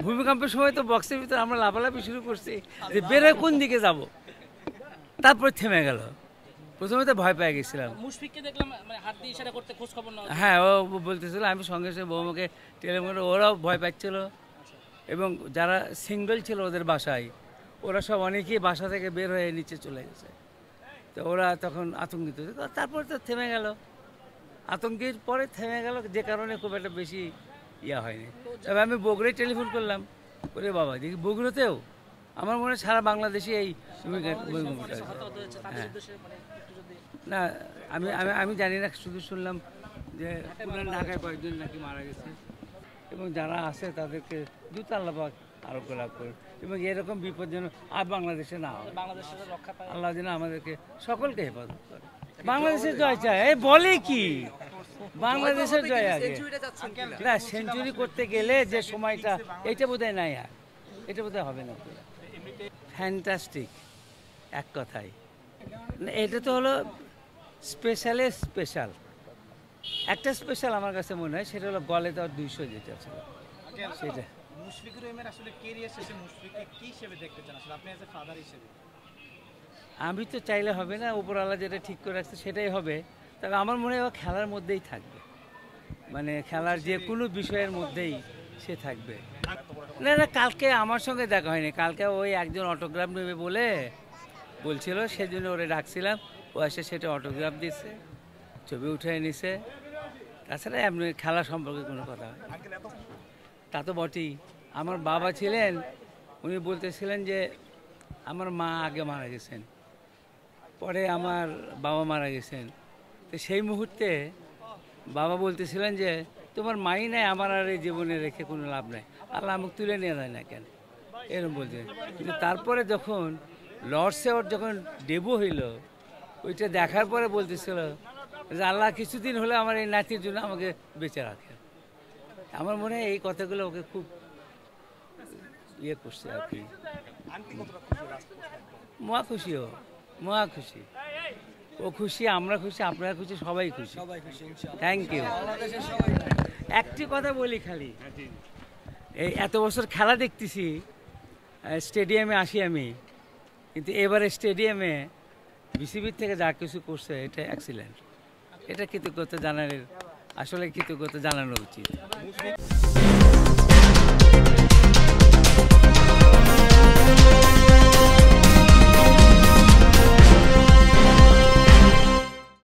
ভূমিকম্পের সময় তো বক্সের ভিতরে আমরা লাফালাফি শুরু করছি যে বেরোয় কোন দিকে যাব, তারপর থেমে গেল। প্রথমে তো ভয় পেয়ে গেছিলাম। মুশফিককে দেখলাম মানে হাত দিয়ে ইশারা করতে, খোঁজ খবর নাও। হ্যাঁ, ও বলতেছিল, আমি সঙ্গে সঙ্গে বৌমাকে টেলিফোন, ওরাও ভয় পাচ্ছিল। এবং যারা সিঙ্গেল ছিল ওদের বাসায়, ওরা সব অনেকেই বাসা থেকে বের হয়ে নিচে চলে গেছে। তো ওরা তখন আতঙ্কিত, তারপর তো থেমে গেল। আতঙ্কের পরে থেমে গেল, যে কারণে খুব একটা বেশি ইয়া হয়নি। তবে আমি বগুড়ায় টেলিফোন করলাম, ওরে বাবা দেখি বগুড়াতেও, আমার মনে হয় সারা বাংলাদেশে এই ভূমিকম্পটা। হ্যাঁ, না আমি আমি আমি জানি না, শুধু শুনলাম যে ঢাকায় কয়েকজন নাকি মারা গেছে, এবং যারা আছে তাদেরকে আল্লাহ পাক আরোগ্য লাভ করে, এবং এরকম বিপদ যেন আর বাংলাদেশে না হয়। আল্লাহ যেন আমাদেরকে সকলকে হেফাজত করে। বাংলাদেশের জয় চায়, এই বলে কি বাংলাদেশের জয় আগে না, সেঞ্চুরি করতে গেলে যে সময়টা, এটা বোধহয় নাই, আর এটা বোধহয় হবে না। ফ্যান্টাস্টিক, এক কথায়। এটা তো হলো স্পেশালে স্পেশাল। একটা স্পেশাল আমার কাছে মনে হয়, সেটা হলো গলে তো 200 যেটা ছিল সেটা। মুশফিকুর রহিমের আসলে ক্যারিয়ার শেষে মুশফিককে কি হিসেবে দেখতে চান আসলে আপনি, অ্যাজ এ ফাদার হিসেবে? আমি তো চাইলে হবে না, উপরওয়ালা যেটা ঠিক করে রাখছে সেটাই হবে। তবে আমার মনে হয় ও খেলার মধ্যেই থাকবে, মানে খেলার যে কোনো বিষয়ের মধ্যেই সে থাকবে। না না, কালকে আমার সঙ্গে দেখা হয়নি, কালকে ওই একজন অটোগ্রাফ নেবে বলছিল, সেজন্য ওরে ডাকছিলাম, ও এসে সেটা অটোগ্রাফ দিচ্ছে, ছবি উঠে নিছে। তাছাড়া এমনি খেলা সম্পর্কে কোনো কথা হয়, তা তো বটেই। আমার বাবা ছিলেন, উনি বলতেছিলেন যে আমার মা আগে মারা গেছেন, পরে আমার বাবা মারা গেছেন। তো সেই মুহূর্তে বাবা বলতেছিলেন যে তোমার মাই নাই, আমার আর এই জীবনে রেখে কোনো লাভ নাই, আল্লাহ আমাকে তুলে নিয়ে যায় না কেন, এরকম বলছে। কিন্তু তারপরে যখন লর্ডসে ওর যখন ডেবু হইল, ওইটা দেখার পরে বলতেছিল যে আল্লাহ কিছুদিন হলে আমার এই নাতির জন্য আমাকে বেঁচে রাখে। আমার মনে হয় এই কথাগুলো ওকে খুব ইয়ে করছে আর কি। মহা খুশি, মহা খুশি, ও খুশি, আমরা খুশি, আপনারা খুশি, সবাই খুশি। Thank you. একটি কথা বলি খালি, এই এত বছর খেলা দেখতেছি, স্টেডিয়ামে আসি আমি, কিন্তু এবারে স্টেডিয়ামে বিসিবির থেকে যা কিছু করছে এটা এক্সিলেন্ট। এটা কৃতজ্ঞতা জানানোর, আসলে কৃতজ্ঞতা জানানো উচিত।